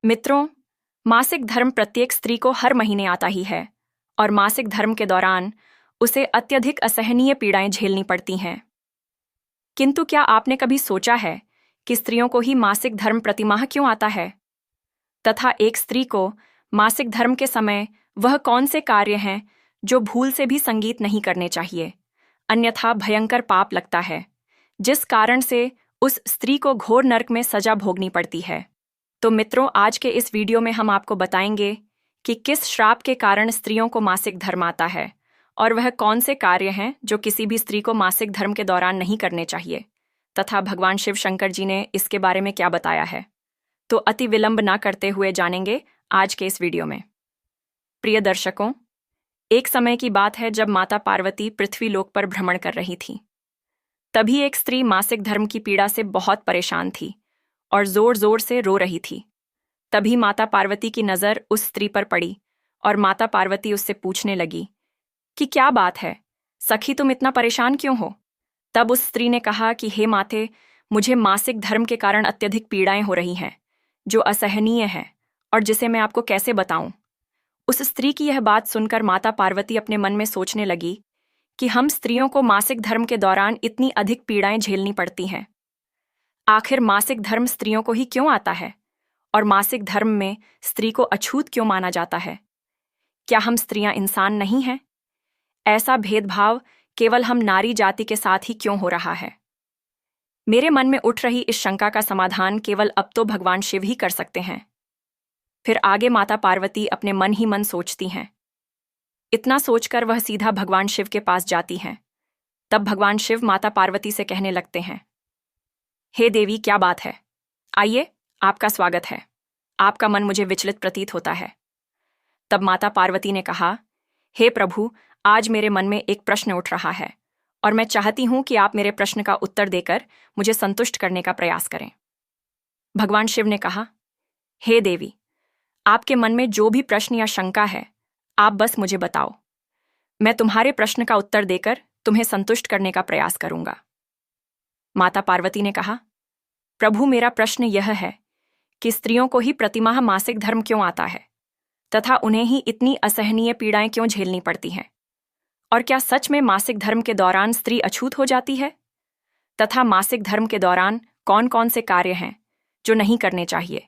मित्रों, मासिक धर्म प्रत्येक स्त्री को हर महीने आता ही है और मासिक धर्म के दौरान उसे अत्यधिक असहनीय पीड़ाएं झेलनी पड़ती हैं। किंतु क्या आपने कभी सोचा है कि स्त्रियों को ही मासिक धर्म प्रतिमाह क्यों आता है? तथा एक स्त्री को मासिक धर्म के समय वह कौन से कार्य हैं जो भूल से भी संगीत नहीं करने चाहिए, अन्यथा भयंकर पाप लगता है, जिस कारण से उस स्त्री को घोर नरक में सजा भोगनी पड़ती है। तो मित्रों, आज के इस वीडियो में हम आपको बताएंगे कि किस श्राप के कारण स्त्रियों को मासिक धर्म आता है और वह कौन से कार्य हैं जो किसी भी स्त्री को मासिक धर्म के दौरान नहीं करने चाहिए, तथा भगवान शिव शंकर जी ने इसके बारे में क्या बताया है। तो अति विलंब ना करते हुए जानेंगे आज के इस वीडियो में। प्रिय दर्शकों, एक समय की बात है जब माता पार्वती पृथ्वी लोक पर भ्रमण कर रही थी। तभी एक स्त्री मासिक धर्म की पीड़ा से बहुत परेशान थी और जोर जोर से रो रही थी। तभी माता पार्वती की नज़र उस स्त्री पर पड़ी और माता पार्वती उससे पूछने लगी कि क्या बात है सखी, तुम इतना परेशान क्यों हो? तब उस स्त्री ने कहा कि हे माते, मुझे मासिक धर्म के कारण अत्यधिक पीड़ाएं हो रही हैं जो असहनीय है और जिसे मैं आपको कैसे बताऊं। उस स्त्री की यह बात सुनकर माता पार्वती अपने मन में सोचने लगी कि हम स्त्रियों को मासिक धर्म के दौरान इतनी अधिक पीड़ाएं झेलनी पड़ती हैं। आखिर मासिक धर्म स्त्रियों को ही क्यों आता है और मासिक धर्म में स्त्री को अछूत क्यों माना जाता है? क्या हम स्त्रियां इंसान नहीं हैं? ऐसा भेदभाव केवल हम नारी जाति के साथ ही क्यों हो रहा है? मेरे मन में उठ रही इस शंका का समाधान केवल अब तो भगवान शिव ही कर सकते हैं। फिर आगे माता पार्वती अपने मन ही मन सोचती हैं। इतना सोचकर वह सीधा भगवान शिव के पास जाती हैं। तब भगवान शिव माता पार्वती से कहने लगते हैं, हे देवी, क्या बात है? आइए, आपका स्वागत है। आपका मन मुझे विचलित प्रतीत होता है। तब माता पार्वती ने कहा, हे प्रभु, आज मेरे मन में एक प्रश्न उठ रहा है और मैं चाहती हूं कि आप मेरे प्रश्न का उत्तर देकर मुझे संतुष्ट करने का प्रयास करें। भगवान शिव ने कहा, हे देवी, आपके मन में जो भी प्रश्न या शंका है, आप बस मुझे बताओ। मैं तुम्हारे प्रश्न का उत्तर देकर तुम्हें संतुष्ट करने का प्रयास करूंगा। माता पार्वती ने कहा, प्रभु, मेरा प्रश्न यह है कि स्त्रियों को ही प्रतिमाह मासिक धर्म क्यों आता है तथा उन्हें ही इतनी असहनीय पीड़ाएं क्यों झेलनी पड़ती हैं? और क्या सच में मासिक धर्म के दौरान स्त्री अछूत हो जाती है? तथा मासिक धर्म के दौरान कौन कौन से कार्य हैं जो नहीं करने चाहिए,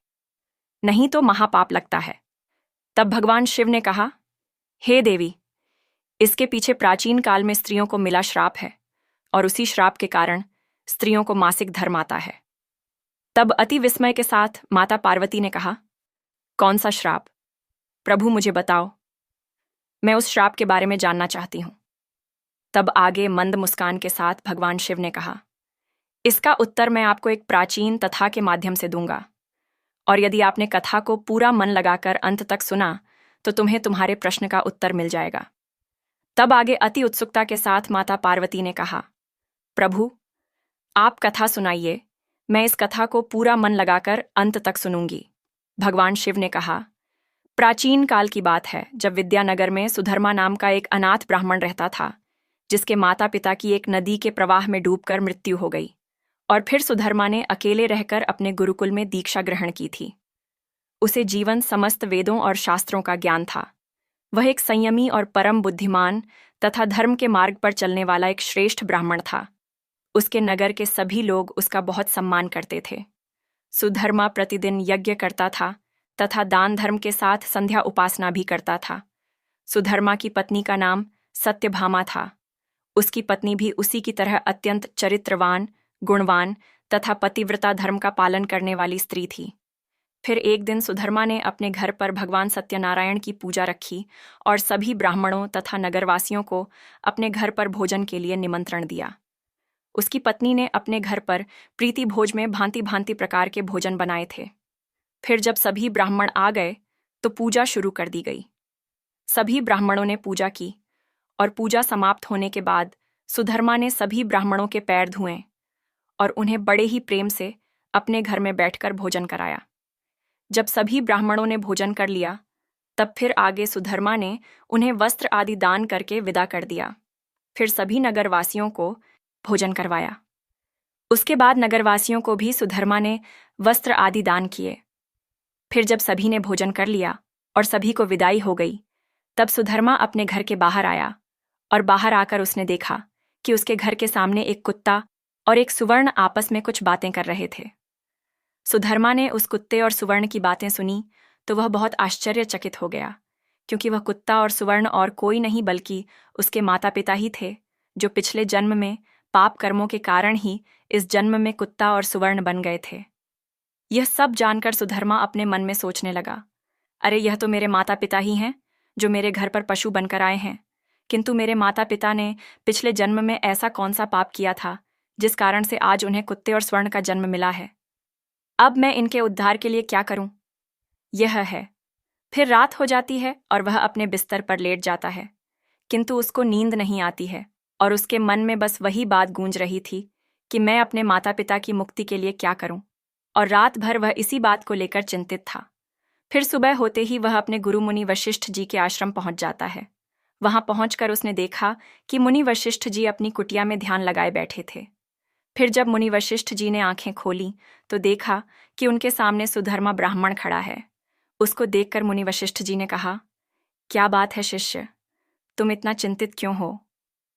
नहीं तो महापाप लगता है? तब भगवान शिव ने कहा, हे देवी, इसके पीछे प्राचीन काल में स्त्रियों को मिला श्राप है और उसी श्राप के कारण स्त्रियों को मासिक धर्म आता है। तब अति विस्मय के साथ माता पार्वती ने कहा, कौन सा श्राप? प्रभु, मुझे बताओ, मैं उस श्राप के बारे में जानना चाहती हूं। तब आगे मंद मुस्कान के साथ भगवान शिव ने कहा, इसका उत्तर मैं आपको एक प्राचीन कथा के माध्यम से दूंगा, और यदि आपने कथा को पूरा मन लगाकर अंत तक सुना तो तुम्हें तुम्हारे प्रश्न का उत्तर मिल जाएगा। तब आगे अति उत्सुकता के साथ माता पार्वती ने कहा, प्रभु, आप कथा सुनाइए, मैं इस कथा को पूरा मन लगाकर अंत तक सुनूंगी। भगवान शिव ने कहा, प्राचीन काल की बात है जब विद्यानगर में सुधर्मा नाम का एक अनाथ ब्राह्मण रहता था, जिसके माता पिता की एक नदी के प्रवाह में डूबकर मृत्यु हो गई और फिर सुधर्मा ने अकेले रहकर अपने गुरुकुल में दीक्षा ग्रहण की थी। उसे जीवन समस्त वेदों और शास्त्रों का ज्ञान था। वह एक संयमी और परम बुद्धिमान तथा धर्म के मार्ग पर चलने वाला एक श्रेष्ठ ब्राह्मण था। उसके नगर के सभी लोग उसका बहुत सम्मान करते थे। सुधर्मा प्रतिदिन यज्ञ करता था तथा दान धर्म के साथ संध्या उपासना भी करता था। सुधर्मा की पत्नी का नाम सत्यभामा था। उसकी पत्नी भी उसी की तरह अत्यंत चरित्रवान, गुणवान तथा पतिव्रता धर्म का पालन करने वाली स्त्री थी। फिर एक दिन सुधर्मा ने अपने घर पर भगवान सत्यनारायण की पूजा रखी और सभी ब्राह्मणों तथा नगरवासियों को अपने घर पर भोजन के लिए निमंत्रण दिया। उसकी पत्नी ने अपने घर पर प्रीति भोज में भांति भांति प्रकार के भोजन बनाए थे। फिर जब सभी ब्राह्मण आ गए तो पूजा शुरू कर दी गई। सभी ब्राह्मणों ने पूजा की और पूजा समाप्त होने के बाद सुधर्मा ने सभी ब्राह्मणों के पैर धुए और उन्हें बड़े ही प्रेम से अपने घर में बैठकर भोजन कराया। जब सभी ब्राह्मणों ने भोजन कर लिया तब फिर आगे सुधर्मा ने उन्हें वस्त्र आदि दान करके विदा कर दिया। फिर सभी नगरवासियों को भोजन करवाया। उसके बाद नगरवासियों को भी सुधर्मा ने वस्त्र आदि दान किए। फिर जब सभी ने भोजन कर लिया और सभी को विदाई हो गई, तब सुधर्मा अपने घर के बाहर आया और बाहर आकर उसने देखा कि उसके घर के सामने एक कुत्ता और एक सुवर्ण आपस में कुछ बातें कर रहे थे। सुधर्मा ने उस कुत्ते और सुवर्ण की बातें सुनी तो वह बहुत आश्चर्यचकित हो गया, क्योंकि वह कुत्ता और सुवर्ण और कोई नहीं बल्कि उसके माता पिता ही थे, जो पिछले जन्म में पाप कर्मों के कारण ही इस जन्म में कुत्ता और सुवर्ण बन गए थे। यह सब जानकर सुधर्मा अपने मन में सोचने लगा, अरे यह तो मेरे माता पिता ही हैं जो मेरे घर पर पशु बनकर आए हैं, किंतु मेरे माता पिता ने पिछले जन्म में ऐसा कौन सा पाप किया था जिस कारण से आज उन्हें कुत्ते और स्वर्ण का जन्म मिला है। अब मैं इनके उद्धार के लिए क्या करूं? यह है। फिर रात हो जाती है और वह अपने बिस्तर पर लेट जाता है, किंतु उसको नींद नहीं आती है और उसके मन में बस वही बात गूंज रही थी कि मैं अपने माता पिता की मुक्ति के लिए क्या करूं, और रात भर वह इसी बात को लेकर चिंतित था। फिर सुबह होते ही वह अपने गुरु मुनि वशिष्ठ जी के आश्रम पहुंच जाता है। वहां पहुंचकर उसने देखा कि मुनि वशिष्ठ जी अपनी कुटिया में ध्यान लगाए बैठे थे। फिर जब मुनि वशिष्ठ जी ने आंखें खोली तो देखा कि उनके सामने सुधर्मा ब्राह्मण खड़ा है। उसको देखकर मुनि वशिष्ठ जी ने कहा, क्या बात है शिष्य, तुम इतना चिंतित क्यों हो?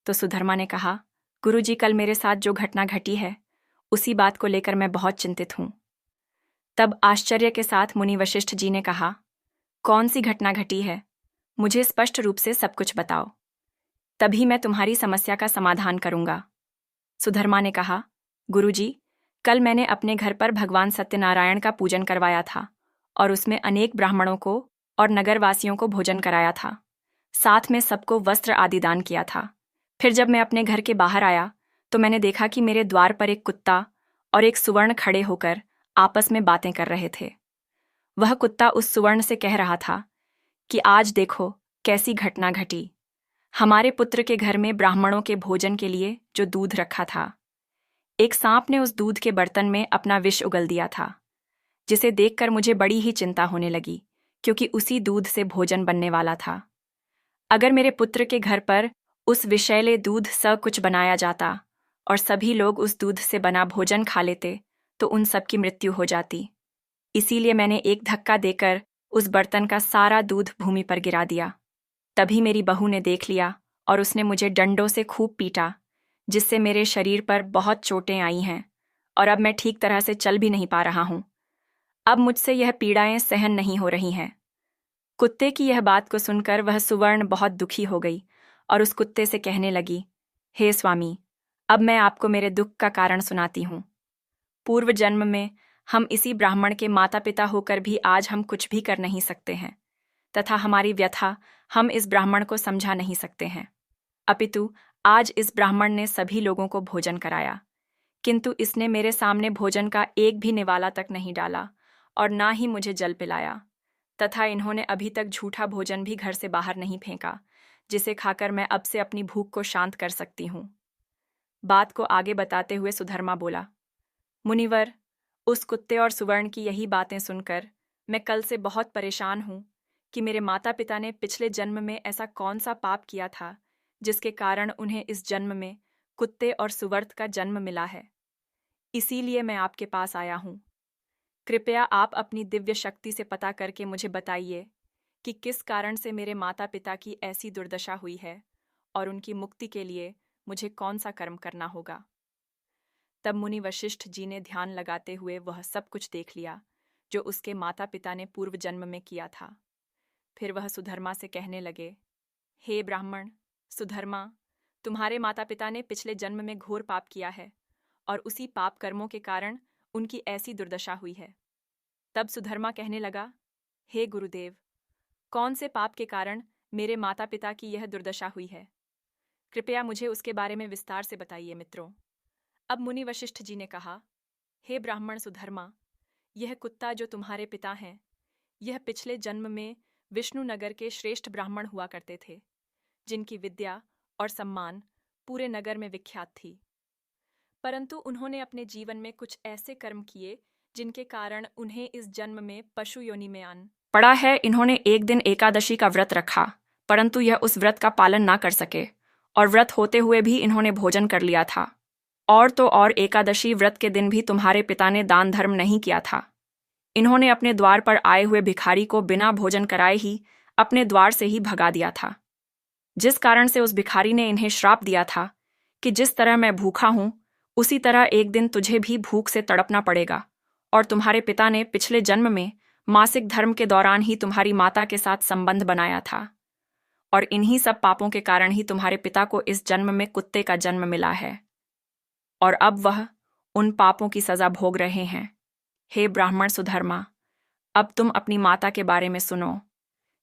तो सुधर्मा ने कहा, गुरु जी, कल मेरे साथ जो घटना घटी है उसी बात को लेकर मैं बहुत चिंतित हूं। तब आश्चर्य के साथ मुनि वशिष्ठ जी ने कहा, कौन सी घटना घटी है? मुझे स्पष्ट रूप से सब कुछ बताओ, तभी मैं तुम्हारी समस्या का समाधान करूंगा। सुधर्मा ने कहा, गुरुजी, कल मैंने अपने घर पर भगवान सत्यनारायण का पूजन करवाया था और उसमें अनेक ब्राह्मणों को और नगरवासियों को भोजन कराया था, साथ में सबको वस्त्र आदि दान किया था। फिर जब मैं अपने घर के बाहर आया तो मैंने देखा कि मेरे द्वार पर एक कुत्ता और एक सुवर्ण खड़े होकर आपस में बातें कर रहे थे। वह कुत्ता उस सुवर्ण से कह रहा था कि आज देखो कैसी घटना घटी। हमारे पुत्र के घर में ब्राह्मणों के भोजन के लिए जो दूध रखा था, एक सांप ने उस दूध के बर्तन में अपना विष उगल दिया था, जिसे देखकर मुझे बड़ी ही चिंता होने लगी, क्योंकि उसी दूध से भोजन बनने वाला था। अगर मेरे पुत्र के घर पर उस विषैले दूध से कुछ बनाया जाता और सभी लोग उस दूध से बना भोजन खा लेते तो उन सबकी मृत्यु हो जाती। इसीलिए मैंने एक धक्का देकर उस बर्तन का सारा दूध भूमि पर गिरा दिया। तभी मेरी बहू ने देख लिया और उसने मुझे डंडों से खूब पीटा, जिससे मेरे शरीर पर बहुत चोटें आई हैं और अब मैं ठीक तरह से चल भी नहीं पा रहा हूं। अब मुझसे यह पीड़ाएं सहन नहीं हो रही हैं। कुत्ते की यह बात को सुनकर वह सुवर्ण बहुत दुखी हो गई और उस कुत्ते से कहने लगी, हे स्वामी, अब मैं आपको मेरे दुख का कारण सुनाती हूँ। पूर्व जन्म में हम इसी ब्राह्मण के माता पिता होकर भी आज हम कुछ भी कर नहीं सकते हैं, तथा हमारी व्यथा हम इस ब्राह्मण को समझा नहीं सकते हैं। अपितु आज इस ब्राह्मण ने सभी लोगों को भोजन कराया, किंतु इसने मेरे सामने भोजन का एक भी निवाला तक नहीं डाला और ना ही मुझे जल पिलाया, तथा इन्होंने अभी तक झूठा भोजन भी घर से बाहर नहीं फेंका, जिसे खाकर मैं अब से अपनी भूख को शांत कर सकती हूँ। बात को आगे बताते हुए सुधर्मा बोला, मुनिवर, उस कुत्ते और सुवर्ण की यही बातें सुनकर मैं कल से बहुत परेशान हूँ कि मेरे माता पिता ने पिछले जन्म में ऐसा कौन सा पाप किया था जिसके कारण उन्हें इस जन्म में कुत्ते और सुवर्ण का जन्म मिला है। इसीलिए मैं आपके पास आया हूँ। कृपया आप अपनी दिव्य शक्ति से पता करके मुझे बताइए कि किस कारण से मेरे माता पिता की ऐसी दुर्दशा हुई है और उनकी मुक्ति के लिए मुझे कौन सा कर्म करना होगा। तब मुनि वशिष्ठ जी ने ध्यान लगाते हुए वह सब कुछ देख लिया जो उसके माता पिता ने पूर्व जन्म में किया था। फिर वह सुधर्मा से कहने लगे, हे ब्राह्मण सुधर्मा, तुम्हारे माता पिता ने पिछले जन्म में घोर पाप किया है और उसी पाप कर्मों के कारण उनकी ऐसी दुर्दशा हुई है। तब सुधर्मा कहने लगा, हे गुरुदेव, कौन से पाप के कारण मेरे माता पिता की यह दुर्दशा हुई है? कृपया मुझे उसके बारे में विस्तार से बताइए मित्रों। अब मुनि वशिष्ठ जी ने कहा, हे ब्राह्मण सुधर्मा, यह कुत्ता जो तुम्हारे पिता हैं, यह पिछले जन्म में विष्णु नगर के श्रेष्ठ ब्राह्मण हुआ करते थे, जिनकी विद्या और सम्मान पूरे नगर में विख्यात थी। परंतु उन्होंने अपने जीवन में कुछ ऐसे कर्म किए जिनके कारण उन्हें इस जन्म में पशु योनि में आन पड़ा है। इन्होंने एक दिन एकादशी का व्रत रखा, परंतु यह उस व्रत का पालन ना कर सके और व्रत होते हुए भी इन्होंने भोजन कर लिया था। और तो और एकादशी व्रत के दिन भी तुम्हारे पिता ने दान धर्म नहीं किया था। इन्होंने अपने द्वार पर आए हुए भिखारी को बिना भोजन कराए ही अपने द्वार से ही भगा दिया था, जिस कारण से उस भिखारी ने इन्हें श्राप दिया था कि जिस तरह मैं भूखा हूं, उसी तरह एक दिन तुझे भी भूख से तड़पना पड़ेगा। और तुम्हारे पिता ने पिछले जन्म में मासिक धर्म के दौरान ही तुम्हारी माता के साथ संबंध बनाया था, और इन्हीं सब पापों के कारण ही तुम्हारे पिता को इस जन्म में कुत्ते का जन्म मिला है, और अब वह उन पापों की सजा भोग रहे हैं। हे ब्राह्मण सुधर्मा, अब तुम अपनी माता के बारे में सुनो।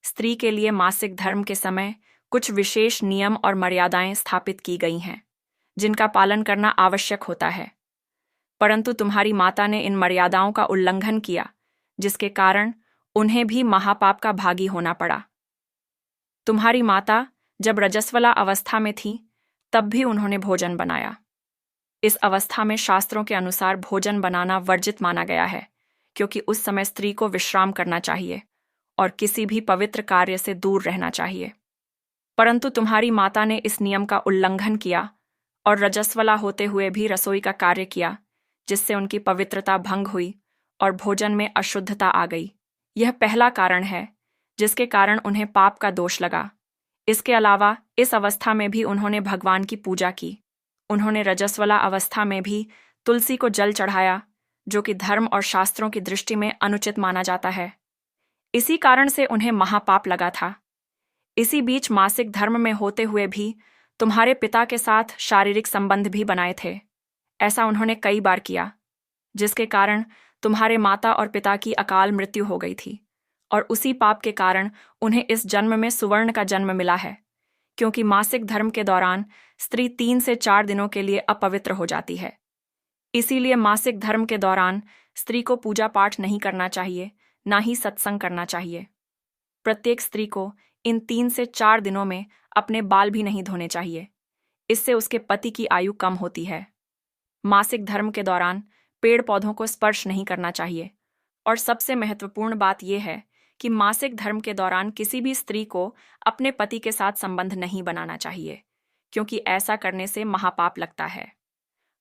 स्त्री के लिए मासिक धर्म के समय कुछ विशेष नियम और मर्यादाएं स्थापित की गई हैं, जिनका पालन करना आवश्यक होता है, परंतु तुम्हारी माता ने इन मर्यादाओं का उल्लंघन किया, जिसके कारण उन्हें भी महापाप का भागी होना पड़ा। तुम्हारी माता जब रजस्वला अवस्था में थी, तब भी उन्होंने भोजन बनाया। इस अवस्था में शास्त्रों के अनुसार भोजन बनाना वर्जित माना गया है, क्योंकि उस समय स्त्री को विश्राम करना चाहिए और किसी भी पवित्र कार्य से दूर रहना चाहिए। परंतु तुम्हारी माता ने इस नियम का उल्लंघन किया और रजस्वला होते हुए भी रसोई का कार्य किया, जिससे उनकी पवित्रता भंग हुई और भोजन में अशुद्धता आ गई। यह पहला कारण है जिसके कारण उन्हें पाप का दोष लगा। इसके अलावा इस अवस्था में भी उन्होंने भगवान की पूजा की। उन्होंने रजस्वला अवस्था में भी तुलसी को जल चढ़ाया, जो कि धर्म और शास्त्रों की दृष्टि में अनुचित माना जाता है। इसी कारण से उन्हें महापाप लगा था। इसी बीच मासिक धर्म में होते हुए भी तुम्हारे पिता के साथ शारीरिक संबंध भी बनाए थे। ऐसा उन्होंने कई बार किया, जिसके कारण तुम्हारे माता और पिता की अकाल मृत्यु हो गई थी, और उसी पाप के कारण उन्हें इस जन्म में सुवर्ण का जन्म मिला है, क्योंकि मासिक धर्म के दौरान स्त्री 3 से 4 दिनों के लिए अपवित्र हो जाती है। इसीलिए मासिक धर्म के दौरान स्त्री को पूजा पाठ नहीं करना चाहिए, ना ही सत्संग करना चाहिए। प्रत्येक स्त्री को इन 3 से 4 दिनों में अपने बाल भी नहीं धोने चाहिए, इससे उसके पति की आयु कम होती है। मासिक धर्म के दौरान पेड़ पौधों को स्पर्श नहीं करना चाहिए, और सबसे महत्वपूर्ण बात यह है कि मासिक धर्म के दौरान किसी भी स्त्री को अपने पति के साथ संबंध नहीं बनाना चाहिए, क्योंकि ऐसा करने से महापाप लगता है।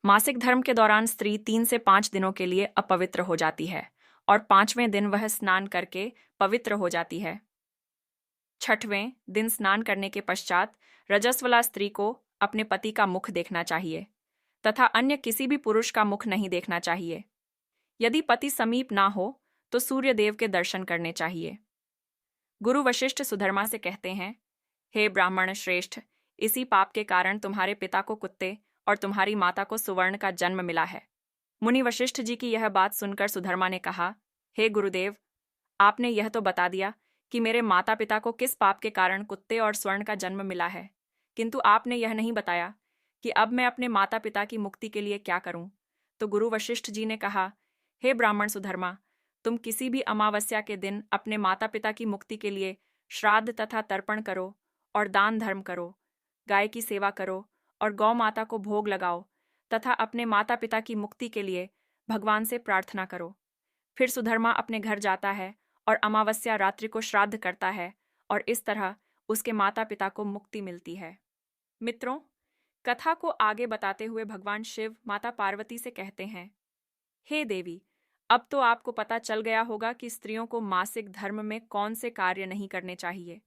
मासिक धर्म के दौरान स्त्री 3 से 5 दिनों के लिए अपवित्र हो जाती है, और 5वें दिन वह स्नान करके पवित्र हो जाती है। 6वें दिन स्नान करने के पश्चात रजस्वला स्त्री को अपने पति का मुख देखना चाहिए, तथा अन्य किसी भी पुरुष का मुख नहीं देखना चाहिए। यदि पति समीप ना हो तो सूर्य देव के दर्शन करने चाहिए। गुरु वशिष्ठ सुधर्मा से कहते हैं, हे ब्राह्मण श्रेष्ठ, इसी पाप के कारण तुम्हारे पिता को कुत्ते और तुम्हारी माता को सुवर्ण का जन्म मिला है। मुनि वशिष्ठ जी की यह बात सुनकर सुधर्मा ने कहा, हे गुरुदेव, आपने यह तो बता दिया कि मेरे माता पिता को किस पाप के कारण कुत्ते और स्वर्ण का जन्म मिला है, किंतु आपने यह नहीं बताया कि अब मैं अपने माता पिता की मुक्ति के लिए क्या करूं। तो गुरु वशिष्ठ जी ने कहा, हे ब्राह्मण सुधर्मा, तुम किसी भी अमावस्या के दिन अपने माता पिता की मुक्ति के लिए श्राद्ध तथा तर्पण करो और दान धर्म करो, गाय की सेवा करो और गौ माता को भोग लगाओ, तथा अपने माता पिता की मुक्ति के लिए भगवान से प्रार्थना करो। फिर सुधर्मा अपने घर जाता है और अमावस्या रात्रि को श्राद्ध करता है, और इस तरह उसके माता पिता को मुक्ति मिलती है। मित्रों, कथा को आगे बताते हुए भगवान शिव माता पार्वती से कहते हैं, हे देवी, अब तो आपको पता चल गया होगा कि स्त्रियों को मासिक धर्म में कौन से कार्य नहीं करने चाहिए।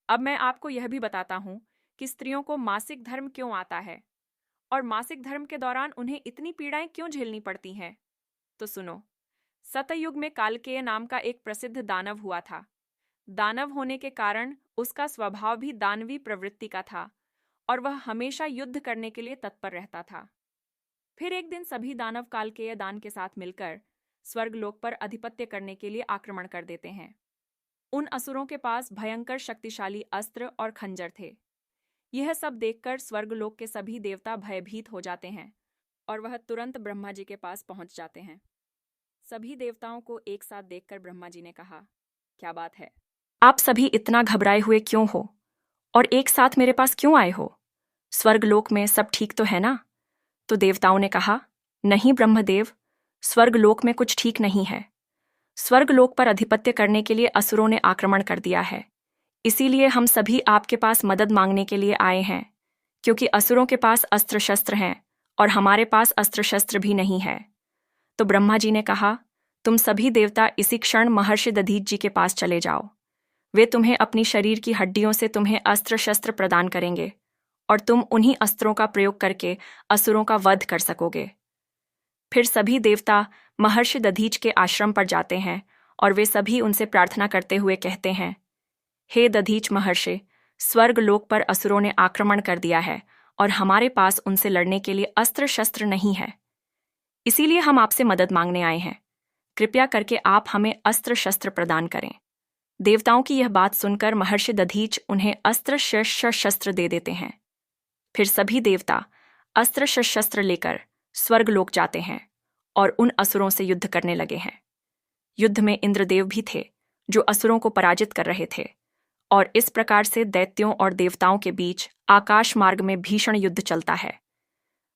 अब मैं आपको यह भी बताता हूँ कि स्त्रियों को मासिक धर्म क्यों आता है, और मासिक धर्म के दौरान उन्हें इतनी पीड़ाएं क्यों झेलनी पड़ती हैं। तो सुनो। सतयुग में कालकेय नाम का एक प्रसिद्ध दानव हुआ था। दानव होने के कारण उसका स्वभाव भी दानवी प्रवृत्ति का था, और वह हमेशा युद्ध करने के लिए तत्पर रहता था। फिर एक दिन सभी दानव कालकेय दान के साथ मिलकर स्वर्गलोक पर अधिपत्य करने के लिए आक्रमण कर देते हैं। उन असुरों के पास भयंकर शक्तिशाली अस्त्र और खंजर थे। यह सब देखकर स्वर्गलोक के सभी देवता भयभीत हो जाते हैं, और वह तुरंत ब्रह्मा जी के पास पहुंच जाते हैं। सभी देवताओं को एक साथ देखकर ब्रह्मा जी ने कहा, क्या बात है, आप सभी इतना घबराए हुए क्यों हो, और एक साथ मेरे पास क्यों आए हो? स्वर्गलोक में सब ठीक तो है ना? तो देवताओं ने कहा, नहीं ब्रह्मदेव, स्वर्गलोक में कुछ ठीक नहीं है। स्वर्गलोक पर अधिपत्य करने के लिए असुरों ने आक्रमण कर दिया है, इसीलिए हम सभी आपके पास मदद मांगने के लिए आए हैं, क्योंकि असुरों के पास अस्त्र शस्त्र हैं और हमारे पास अस्त्र शस्त्र भी नहीं है। तो ब्रह्मा जी ने कहा, तुम सभी देवता इसी क्षण महर्षि दधीच जी के पास चले जाओ। वे तुम्हें अपनी शरीर की हड्डियों से तुम्हें अस्त्र शस्त्र प्रदान करेंगे और तुम उन्हीं अस्त्रों का प्रयोग करके असुरों का वध कर सकोगे। फिर सभी देवता महर्षि दधीच के आश्रम पर जाते हैं और वे सभी उनसे प्रार्थना करते हुए कहते हैं, हे दधीच महर्षि, स्वर्ग लोक पर असुरों ने आक्रमण कर दिया है और हमारे पास उनसे लड़ने के लिए अस्त्र शस्त्र नहीं है। इसीलिए हम आपसे मदद मांगने आए हैं। कृपया करके आप हमें अस्त्र शस्त्र प्रदान करें। देवताओं की यह बात सुनकर महर्षि दधीच उन्हें अस्त्र शस्त्र दे देते हैं। फिर सभी देवता अस्त्र शस्त्र लेकर स्वर्गलोक जाते हैं और उन असुरों से युद्ध करने लगे हैं। युद्ध में इंद्रदेव भी थे, जो असुरों को पराजित कर रहे थे, और इस प्रकार से दैत्यों और देवताओं के बीच आकाश मार्ग में भीषण युद्ध चलता है।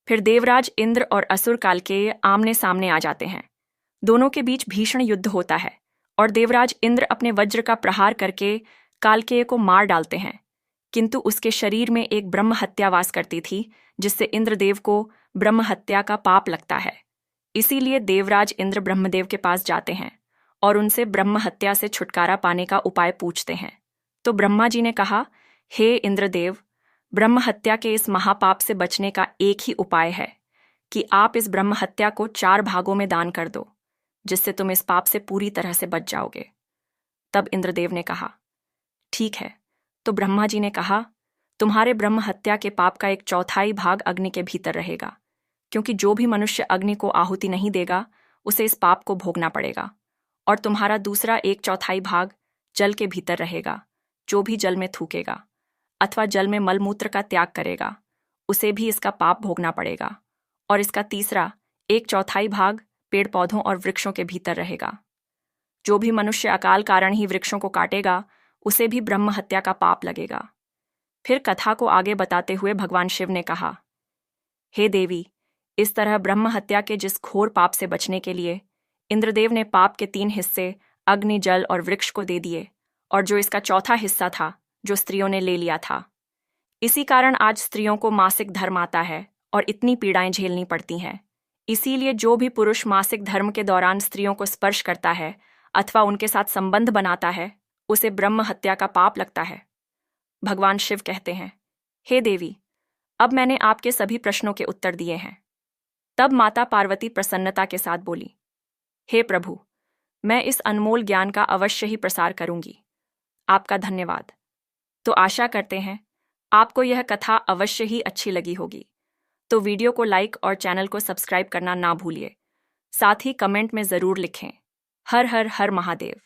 फिर देवराज इंद्र और असुर कालकेय आमने सामने आ जाते हैं। दोनों के बीच भीषण युद्ध होता है और देवराज इंद्र अपने वज्र का प्रहार करके कालकेय को मार डालते हैं, किंतु उसके शरीर में एक ब्रह्म हत्या वास करती थी, जिससे इंद्रदेव को ब्रह्म हत्या का पाप लगता है। इसीलिए देवराज इंद्र ब्रह्मदेव के पास जाते हैं और उनसे ब्रह्म हत्या से छुटकारा पाने का उपाय पूछते हैं। तो ब्रह्मा जी ने कहा, हे इंद्रदेव, ब्रह्म हत्या के इस महापाप से बचने का एक ही उपाय है कि आप इस ब्रह्म हत्या को 4 भागों में दान कर दो, जिससे तुम इस पाप से पूरी तरह से बच जाओगे। तब इंद्रदेव ने कहा, ठीक है। तो ब्रह्मा जी ने कहा, तुम्हारे ब्रह्म हत्या के पाप का 1/4 भाग अग्नि के भीतर रहेगा, क्योंकि जो भी मनुष्य अग्नि को आहुति नहीं देगा उसे इस पाप को भोगना पड़ेगा। और तुम्हारा दूसरा 1/4 भाग जल के भीतर रहेगा। जो भी जल में थूकेगा अथवा जल में मलमूत्र का त्याग करेगा उसे भी इसका पाप भोगना पड़ेगा। और इसका तीसरा 1/4 भाग पेड़ पौधों और वृक्षों के भीतर रहेगा। जो भी मनुष्य अकाल कारण ही वृक्षों को काटेगा उसे भी ब्रह्म हत्या का पाप लगेगा। फिर कथा को आगे बताते हुए भगवान शिव ने कहा, हे देवी, इस तरह ब्रह्म हत्या के जिस घोर पाप से बचने के लिए इंद्रदेव ने पाप के 3 हिस्से अग्नि, जल और वृक्ष को दे दिए, और जो इसका चौथा हिस्सा था जो स्त्रियों ने ले लिया था। इसी कारण आज स्त्रियों को मासिक धर्म आता है और इतनी पीड़ाएं झेलनी पड़ती हैं। इसीलिए जो भी पुरुष मासिक धर्म के दौरान स्त्रियों को स्पर्श करता है अथवा उनके साथ संबंध बनाता है उसे ब्रह्म हत्या का पाप लगता है। भगवान शिव कहते हैं, हे देवी, अब मैंने आपके सभी प्रश्नों के उत्तर दिए हैं। तब माता पार्वती प्रसन्नता के साथ बोली, हे प्रभु, मैं इस अनमोल ज्ञान का अवश्य ही प्रसार करूंगी। आपका धन्यवाद। तो आशा करते हैं आपको यह कथा अवश्य ही अच्छी लगी होगी। तो वीडियो को लाइक और चैनल को सब्सक्राइब करना ना भूलिए। साथ ही कमेंट में ज़रूर लिखें, हर हर हर महादेव,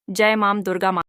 जय मां दुर्गा मां।